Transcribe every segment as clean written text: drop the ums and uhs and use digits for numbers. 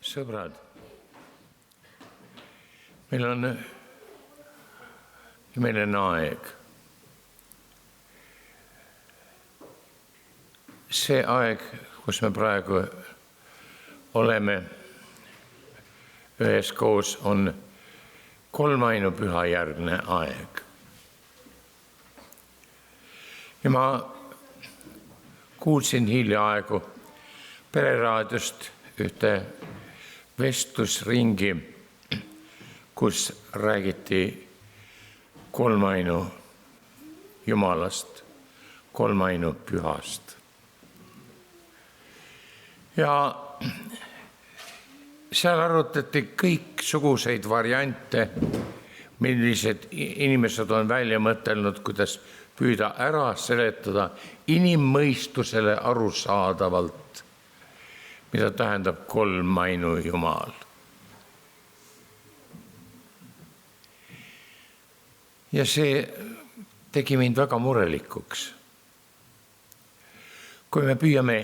Sõbrad, meil on aeg. See aeg, kus me praegu oleme üheskoos, on kolmainupüha järgne aeg. Ja ma kuulsin hiljaaegu Pereraadiost ühte vestlusringi, kus räägiti kolmainu Jumalast, kolmainu pühast. Ja seal arutati kõiksuguseid variante, millised inimesed on välja mõtelnud, kuidas püüda ära seletada inimmõistusele arusaadavalt, mida tähendab kolmainu Jumal. Ja see tegi mind väga murelikuks. Kui me püüame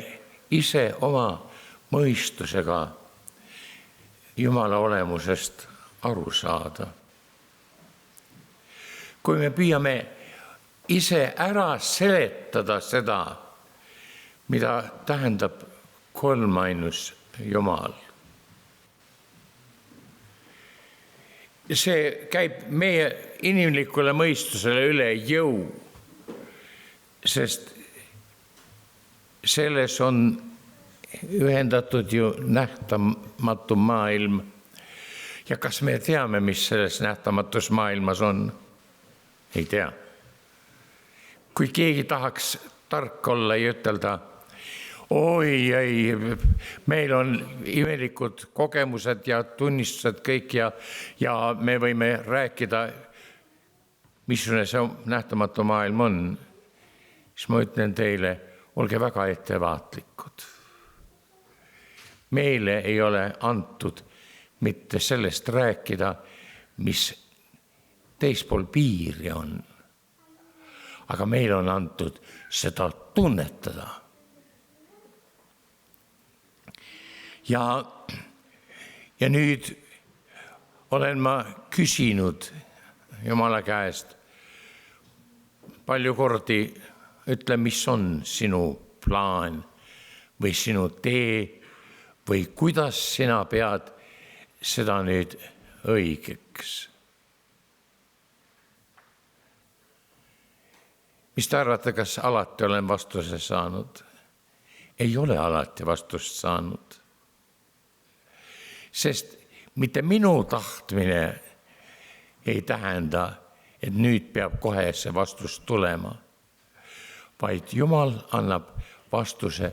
ise oma mõistusega Jumala olemusest aru saada. Kui me püüame ise ära seletada seda, mida tähendab kolmainus Jumal. See käib meie inimlikule mõistusele üle jõu, sest selles on ühendatud ju nähtamatu maailm. Ja kas me teame, mis selles nähtamatus maailmas on? Ei tea. Kui keegi tahaks tark olla ja ütelda, oi, meil on imelikud kogemused ja tunnistused kõik ja me võime rääkida, missugune see nähtamatu maailm on, siis ma ütlen teile, olge väga ettevaatlikud. Meile ei ole antud mitte sellest rääkida, mis teispool piiri on, aga meil on antud seda tunnetada. Ja nüüd olen ma küsinud Jumala käest palju kordi, ütle, mis on sinu plaan või sinu tee või kuidas sina pead seda nüüd õigeks. Mis te arvate, kas alati olen vastuse saanud? Ei ole alati vastust saanud. Sest mitte minu tahtmine ei tähenda, et nüüd peab kohe see vastus tulema, vaid Jumal annab vastuse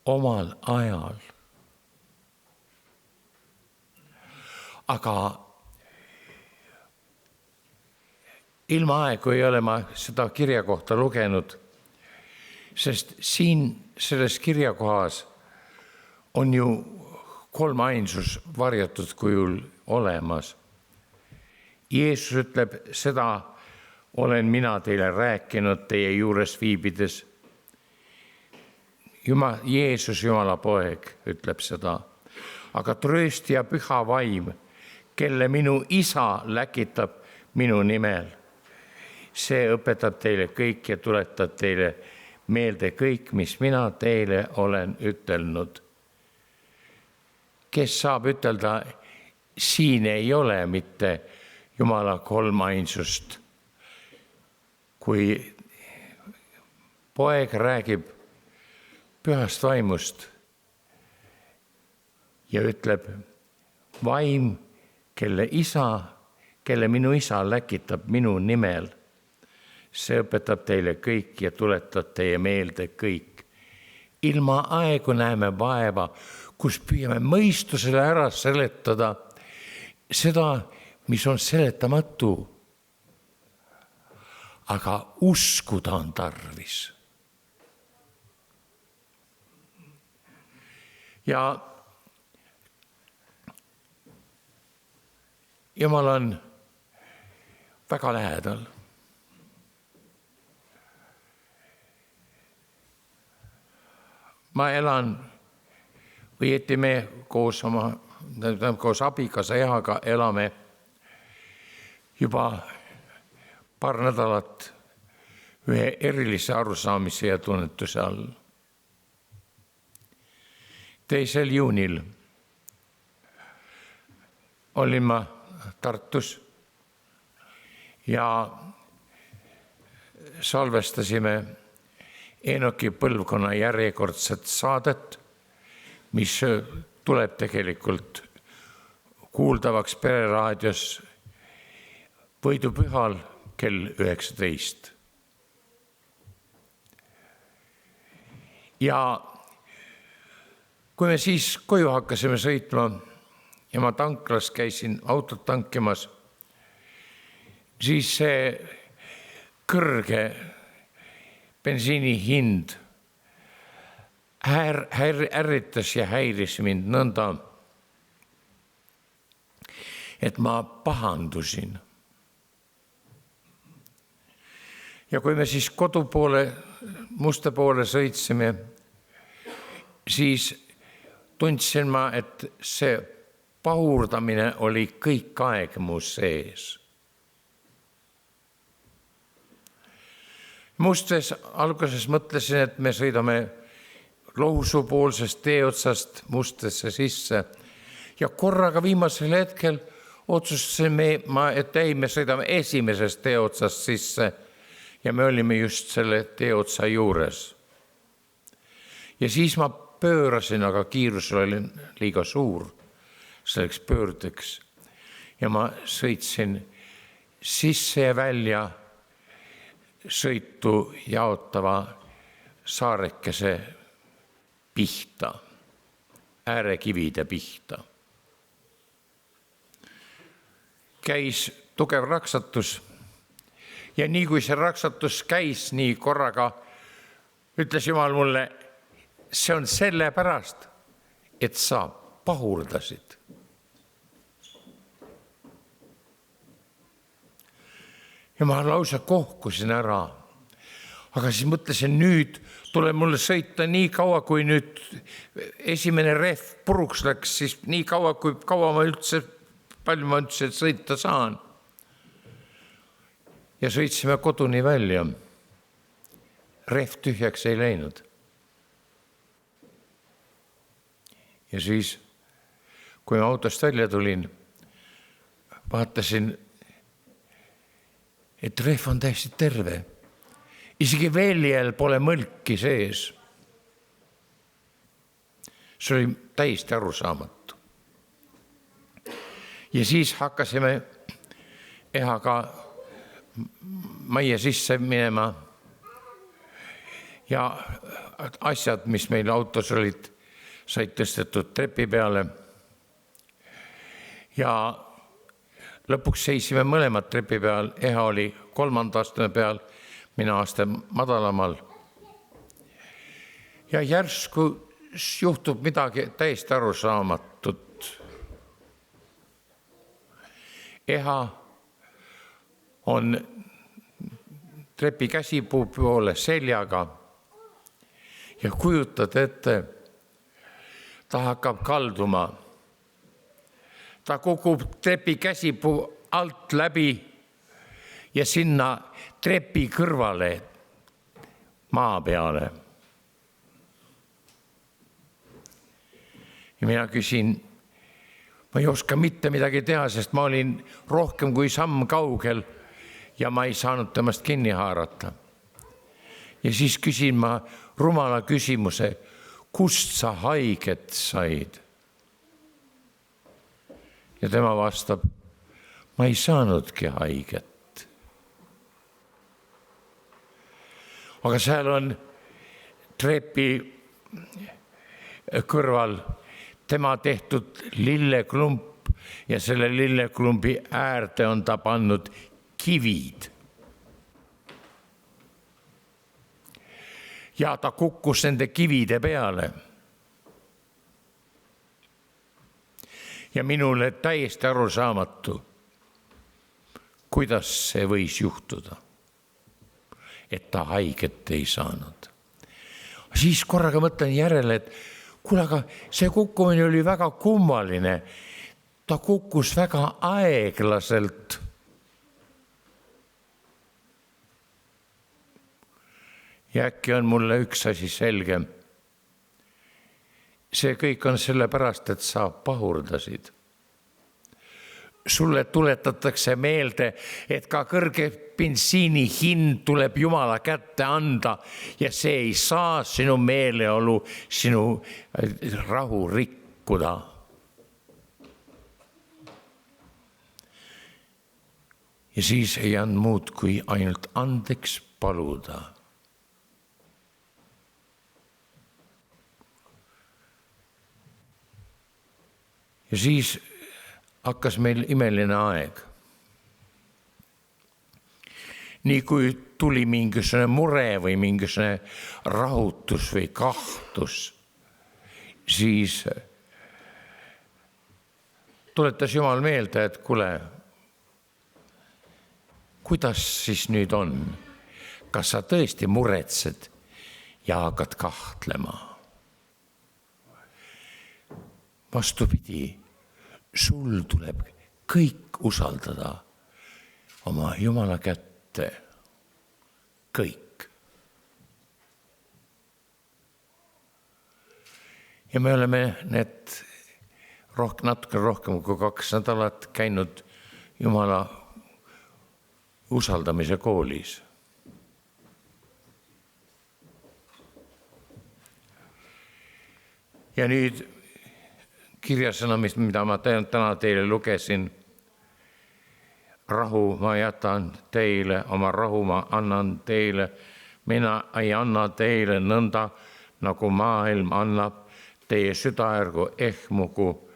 omal ajal. Aga ilma aegu ei ole ma seda kirja kohta lugenud, sest siin selles kirjakohas on ju kolmainsus varjatud kujul olemas. Jeesus ütleb, seda olen mina teile rääkinud teie juures viibides. Jeesus, Jumala poeg, ütleb seda. Aga trööstija püha vaim, kelle minu isa läkitab minu nimel, see õpetab teile kõik ja tuletab teile meelde kõik, mis mina teile olen ütelnud. Kes saab ütelda, siin ei ole mitte Jumala kolmainsust. Kui poeg räägib pühast vaimust ja ütleb, vaim, kelle minu isa läkitab minu nimel, see õpetab teile kõik ja tuletab teie meelde kõik. Ilma aegu näeme vaeva, kus püüame mõistusele ära seletada seda, mis on seletamatu. Aga uskuda on tarvis. Ja Jumal on väga lähedal. Ma elan või me koos oma koos abikaasa Ehaga elame juba paar nädalat ühe erilise arusaamise ja tunnetuse all. 2. juunil olin ma Tartus ja salvestasime Enoki põlvkonna järjekordset saadet, mis tuleb tegelikult kuuldavaks Pereraadios võidupühal kell 19. Ja kui me siis koju hakkasime sõitma ja ma tanklas käisin autot tankimas, siis see kõrge bensiini hind ärritas ja häiris mind nõnda, et ma pahandusin. Ja kui me siis kodu poole, Muste poole sõitsime, siis tundsin ma, et see pahurdamine oli kõik aeg mu sees. Mustes alguses mõtlesin, et me sõidame Lohusupoolsest teeotsast Mustesse sisse ja korraga viimasel hetkel otsustasime, et me sõidame esimesest teeotsast sisse ja me olime just selle teeotsa juures. Ja siis ma pöörasin, aga kiirus oli liiga suur selleks pöördeks ja ma sõitsin sisse ja välja sõitu jaotava saarekese pihta, äärekivide pihta. Käis tugev raksatus ja nii kui see raksatus käis, nii korraga ütles Jumal mulle, see on sellepärast, et sa pahurdasid. Ja ma lausa kohkusin ära, aga siis mõtlesin, nüüd tuleb mulle sõita nii kaua, kui nüüd esimene rehv puruks läks, siis nii kaua, kui kaua ma palju ma üldse sõita saan. Ja sõitsime koduni välja. Rehv tühjaks ei läinud. Ja siis, kui ma autost välja tulin, vaatasin, et rehv on täiesti terve. Isegi väljel pole mõlki sees. See oli täiesti arusaamatu. Ja siis hakkasime Ehaga majja sisse minema ja asjad, mis meil autos olid, said tõstetud trepi peale. Ja lõpuks seisime mõlemad trepi peal, Eha oli 3. astme peal, mina aste madalamal. Ja järsku juhtub midagi täiesti arusaamatut. Eha on trepi käsipuu poole seljaga ja kujutad ette, ta hakkab kalduma. Ta kukub trepi käsipuu alt läbi ja sinna trepi kõrvale maa peale. Ja mina küsin, ma ei oska mitte midagi teha, sest ma olin rohkem kui samm kaugel ja ma ei saanud temast kinni haarata. Ja siis küsin ma rumala küsimuse, kust sa haiget said? Ja tema vastab, ma ei saanudki haiget. Aga seal on trepi kõrval tema tehtud lilleklump ja selle lilleklumbi äärde on ta pannud kivid. Ja ta kukkus nende kivide peale. Ja minule täiesti arusaamatu, kuidas see võis juhtuda, et ta haiget ei saanud. Siis korraga mõtlen järele, et Kuule, aga see kukkumine oli väga kummaline. Ta kukkus väga aeglaselt. Ja äkki on mulle üks asi selge. See kõik on sellepärast, et sa pahurdasid. Sulle tuletatakse meelde, et ka kõrge bensiini hind tuleb Jumala kätte anda ja see ei saa sinu meeleolu, sinu rahu rikkuda. Ja siis ei olnud muud kui ainult andeks paluda. Ja siis hakkas meil imeline aeg. Nii kui tuli mingisugune mure või mingisugune rahutus või kahtlus, siis tuletas Jumal meelde, et kuule, kuidas siis nüüd on? Kas sa tõesti muretsed ja hakkad kahtlema? Vastupidi, sul tuleb kõik usaldada oma Jumala kätte. Kõik. Ja me oleme need natuke rohkem kui 2 nädalat käinud Jumala usaldamise koolis. Ja nüüd kirjasõna, mida ma täna teile lugesin, rahu ma jätan teile, oma rahu ma annan teile. Mina ei anna teile nõnda, nagu maailm annab. Teie süda ärgu ehmugu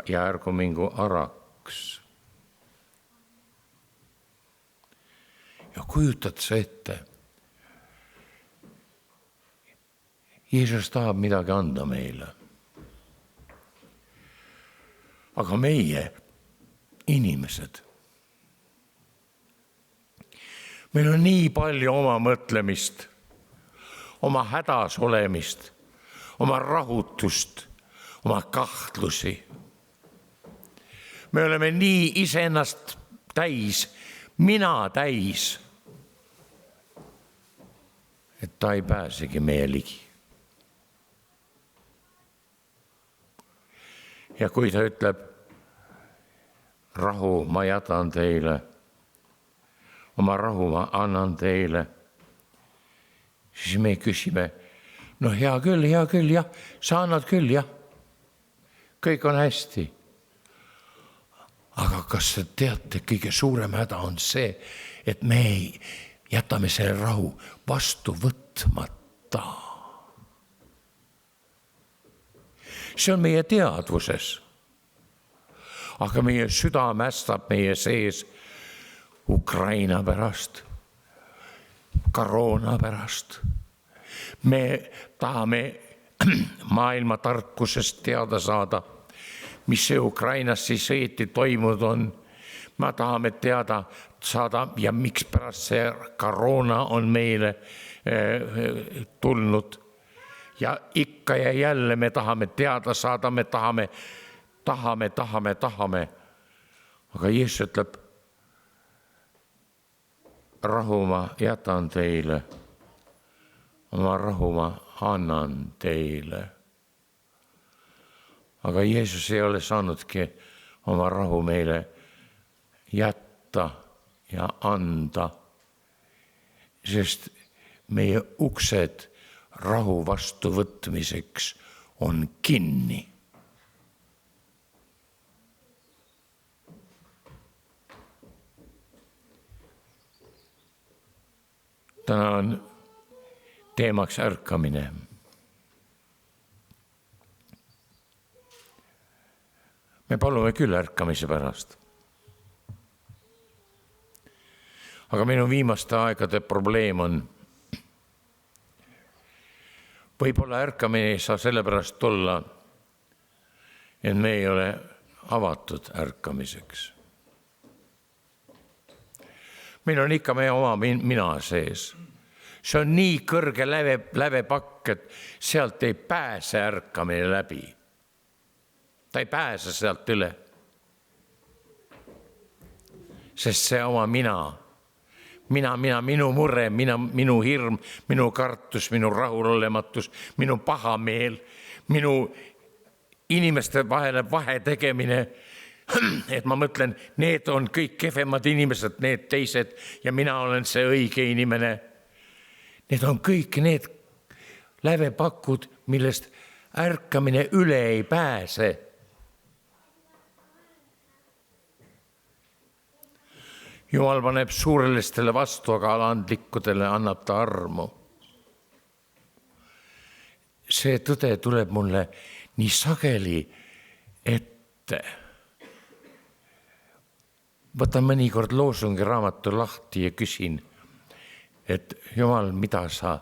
ja ärgu mingu araks. Ja kujutad sa ette. Jeesus tahab midagi anda meile. Aga meie, inimesed, meil on nii palju oma mõtlemist, oma hädas olemist, oma rahutust, oma kahtlusi. Me oleme nii iseennast täis, mina täis, et ta ei pääsegi meie ligi. Ja kui ta ütleb, rahu ma jätan teile, oma rahu ma annan teile, siis me küsime, no hea küll, jah, sa annad küll, jah, kõik on hästi. Aga kas te teate, kõige suurem häda on see, et me jätame selle rahu vastu võtmata. See on meie teadvuses. Aga meie süda mästab meie sees Ukraina pärast, koroona pärast. Me tahame maailma tarkusest teada saada, mis see Ukrainas siis õieti toimunud on. Me tahame teada saada ja miks pärast see koroona on meile tulnud. Ja ikka ja jälle me tahame teada saada, me tahame. Aga Jeesus ütleb, rahu ma jätan teile, oma rahu ma annan teile. Aga Jeesus ei ole saanudki oma rahu meile jätta ja anda, sest meie uksed rahu vastu võtmiseks on kinni. Täna on teemaks ärkamine. Me palume küll ärkamise pärast. Aga minu viimaste aegade probleem on, võib-olla ärkamine ei saa sellepärast tulla, et me ei ole avatud ärkamiseks. Meil on ikka meie oma mina sees. see on nii kõrge lävepakk, et sealt ei pääse ärkamine läbi. Ta ei pääse sealt üle. Sest see oma minu mure, minu hirm, minu kartus, minu rahulolematus, minu pahameel, minu inimeste vahele vahe tegemine, et ma mõtlen, need on kõik kehvemad inimesed, need teised ja mina olen see õige inimene. Need on kõik need lävepakud, millest ärkamine üle ei pääse. Jumal paneb suurelistele vastu, aga alandlikkudele annab ta armu. See tõde tuleb mulle nii sageli ette. Võtan mõnikord loosungi raamatu lahti ja küsin, et Jumal, mida sa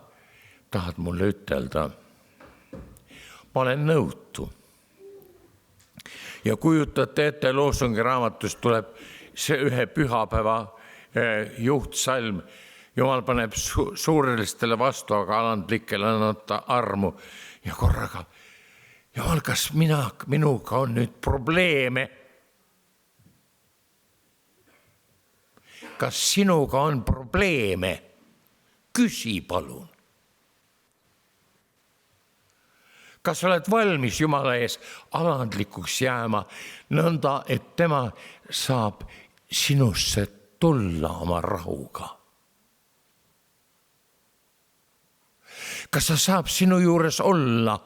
tahad mulle ütelda? Ma olen nõutu. Ja kujutate ette, loosungi raamatust tuleb see ühe pühapäeva juhtsalm. Jumal paneb suurelistele vastu, aga alandlikele annab ta armu. Ja korraga, Jumal, kas minuga on nüüd probleeme? Kas sinuga on probleeme? Küsi palun. Kas oled valmis Jumala ees alandlikuks jääma nõnda, et tema saab sinusse tulla oma rahuga? Kas ta saab sinu juures olla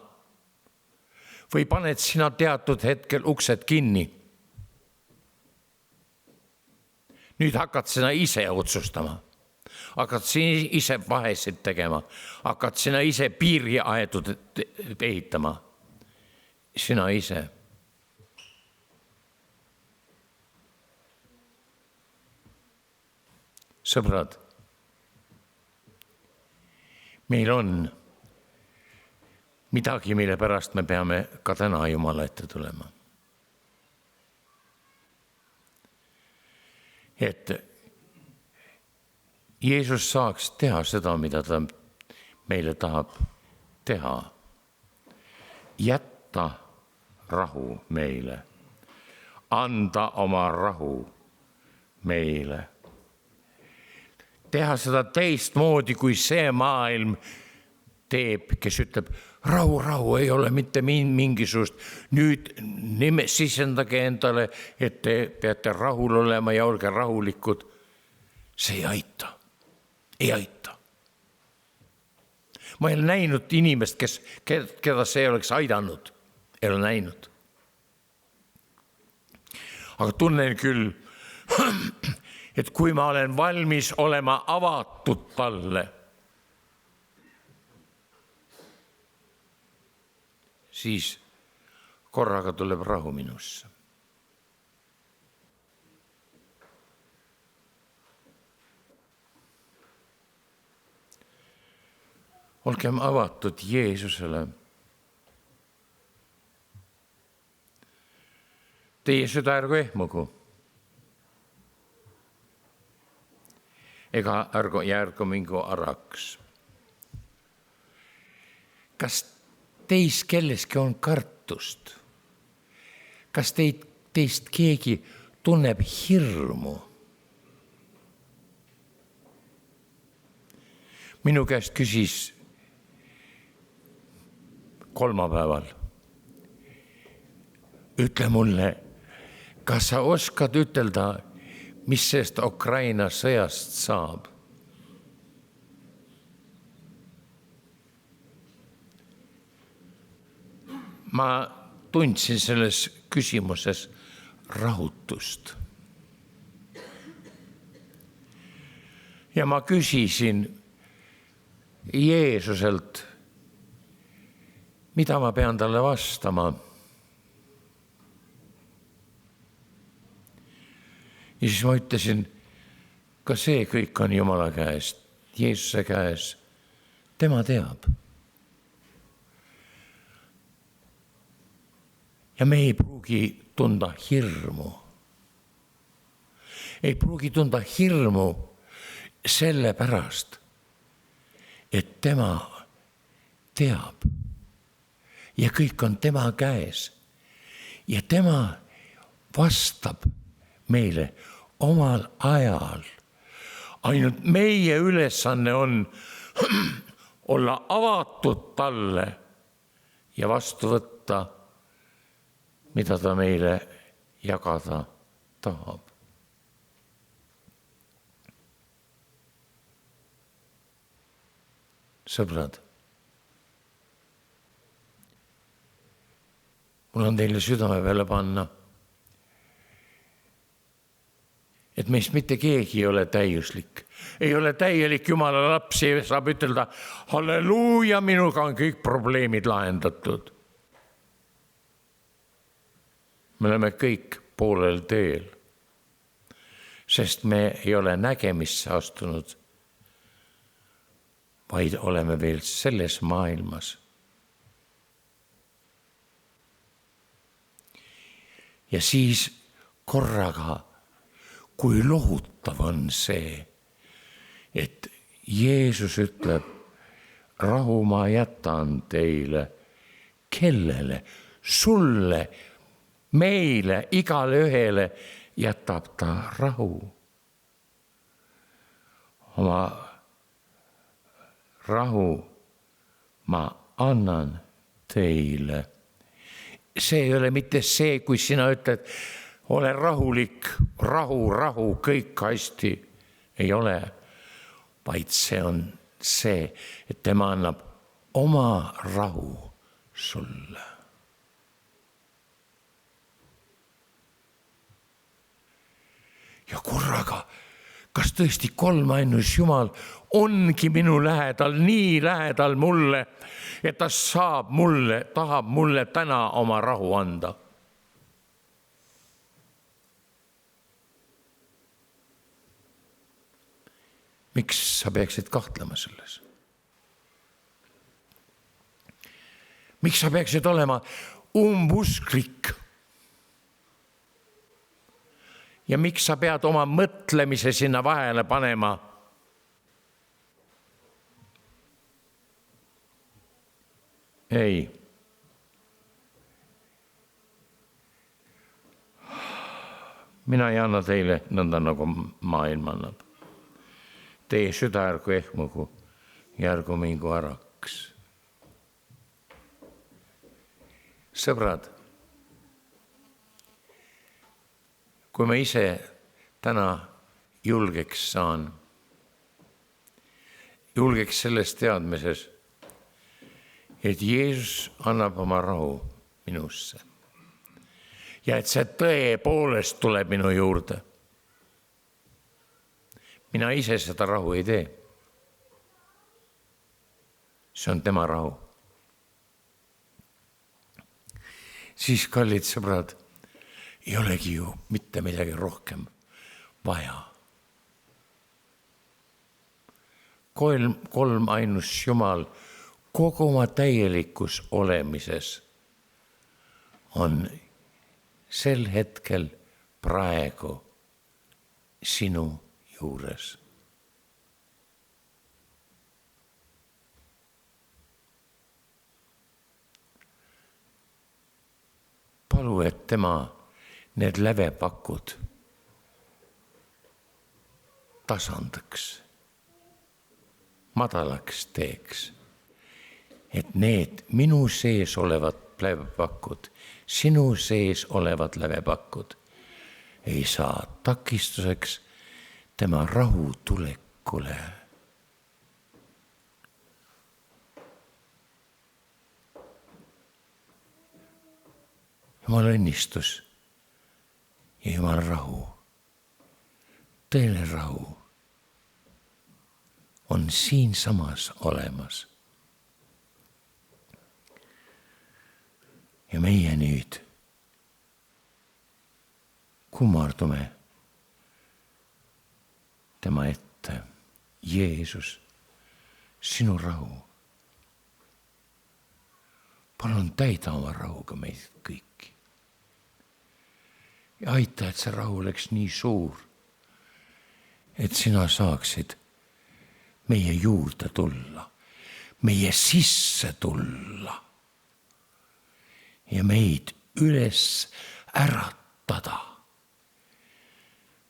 või paned sina teatud hetkel uksed kinni? Nüüd hakkad sina ise otsustama. Hakkad sina ise vahesid tegema. Hakkad sina ise piiriaedud ehitama. Sina ise. Sõbrad, meil on midagi, mille pärast me peame ka täna Jumala ette tulema. Et Jeesus saaks teha seda, mida ta meile tahab teha. Jätta rahu meile. Anda oma rahu meile. Teha seda teistmoodi, kui see maailm teeb, kes ütleb, rahu, ei ole mitte mingisugust. Nüüd sisendage endale, et te peate rahul olema ja olge rahulikud. See ei aita. Ei aita. Ma ei ole näinud inimest, keda see oleks aidanud. Ei ole näinud. Aga tunnen küll, et kui ma olen valmis olema avatud talle, siis korraga tuleb rahu minusse. Olgem avatud Jeesusele. Teie süda ärgu ehmugu. Ega ärgu mingu araks. Kas teis kelleski on kartust? Kas teist keegi tunneb hirmu? Minu käest küsis kolmapäeval. Ütle mulle, kas sa oskad ütelda, mis sellest Ukraina sõjast saab? Ma tundsin selles küsimuses rahutust. Ja ma küsisin Jeesuselt, mida ma pean talle vastama. Ja siis ma ütlesin, ka see kõik on Jumala käest, Jeesuse käes. Tema teab. Ja me ei pruugi tunda hirmu. Ei pruugi tunda hirmu selle pärast, et tema teab ja kõik on tema käes ja tema vastab meile omal ajal. Ainult meie ülesanne on olla avatud talle ja vastu võtta, mida ta meile jagada tahab. Sõbrad, mul on teile südame peale panna, et meist mitte keegi ei ole täiuslik. Ei ole täielik Jumala lapsi, saab ütelda, halleluuja, minuga on kõik probleemid lahendatud. Me oleme kõik poolel teel, sest me ei ole nägemisse astunud, vaid oleme veel selles maailmas. Ja siis korraga, kui lohutav on see, et Jeesus ütleb, rahu ma jätan teile, kellele, sulle, meile, igale ühele jätab ta rahu. Oma rahu ma annan teile. See ei ole mitte see, kui sina ütled, ole rahulik, rahu, kõik hästi. Ei ole, vaid see on see, et tema annab oma rahu sulle. Ja korraga, kas tõesti kolmainus Jumal ongi minu lähedal, nii lähedal mulle, et ta tahab mulle täna oma rahu anda. Miks sa peaksid kahtlema selles? Miks sa peaksid olema umbusklik? Ja miks sa pead oma mõtlemise sinna vahele panema? Ei. Mina ei anna teile nõnda, nagu maailm annab. Teie süda ärgu ehmugu ja ärgu mingu äraks. Sõbrad, kui ma ise täna julgeks selles teadmises, et Jeesus annab oma rahu minusse ja et see tõepoolest tuleb minu juurde. Mina ise seda rahu ei tee. See on tema rahu. Siis, kallid sõbrad, ei olegi ju mitte midagi rohkem vaja. Kolm ainus Jumal kogu oma täielikus olemises on sel hetkel praegu sinu juures. Palu, et tema need lävepakud tasandaks, madalaks teeks, et need minu sees olevad lävepakud, sinu sees olevad lävepakud ei saa takistuseks tema rahu tulekule. Jumal õnnistus ja Jumal rahu, tõeline rahu on siin samas olemas. Ja meie nüüd kummardume tema ette. Jeesus, sinu rahu. Palun täida oma rahuga meid kõiki. Ja aita, et see rahu oleks nii suur, et sina saaksid meie juurde tulla meie sisse tulla ja meid üles äratada.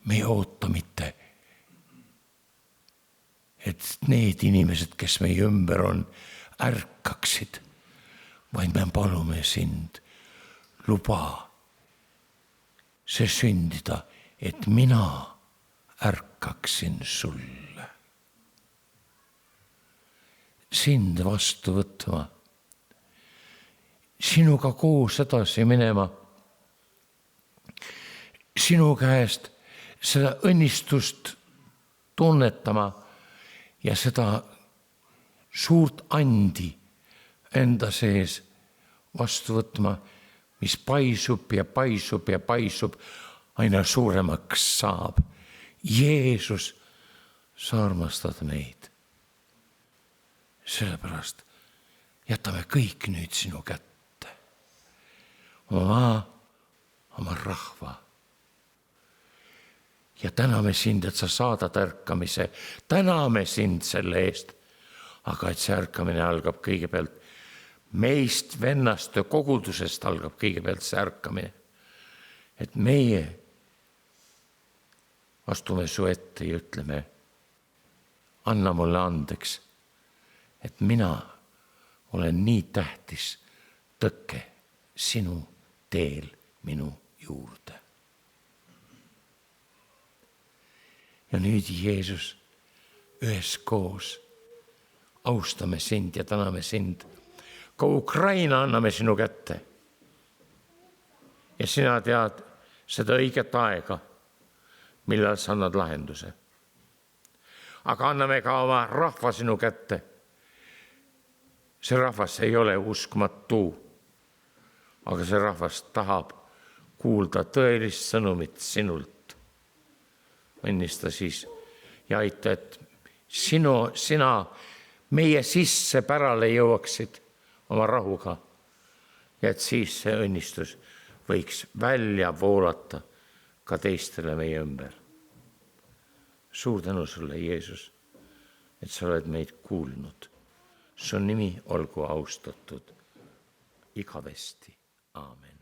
Me ei oota mitte, et need inimesed, kes meie ümber on, ärkaksid, vaid me palume sind, luba see sündida, et mina ärkaksin sulle. Sind vastu võtma, sinuga koos edasi minema, sinu käest seda õnnistust tunnetama ja seda suurt andi enda sees vastu võtma, mis paisub ja paisub ja paisub, aina suuremaks saab. Jeesus, sa armastad meid. Sellepärast jätame kõik nüüd sinu kätte. Oma maa, oma rahva. Ja täname sind, et sa saadad ärkamise. Täname sind selle eest. Aga et see ärkamine algab kõigepealt meist, vennast ja kogudusest algab kõigepealt see ärkamine. Et meie astume su ette ja ütleme, anna mulle andeks, et mina olen nii tähtis tõkke sinu teel minu juurde. Ja nüüd, Jeesus, üheskoos austame sind ja täname sind. Ka Ukraina anname sinu kätte. Ja sina tead seda õiget aega, millal sa annad lahenduse. Aga anname ka oma rahva sinu kätte. See rahvas ei ole uskmatu, aga see rahvas tahab kuulda tõelist sõnumit sinult. Õnnista siis ja aita, et sina meie sisse pärale jõuaksid oma rahuga ja et siis see õnnistus võiks välja voolata ka teistele meie ümber. Suur tänu sulle, Jeesus, et sa oled meid kuulnud. Su nimi olgu austatud igavesti. Aamen.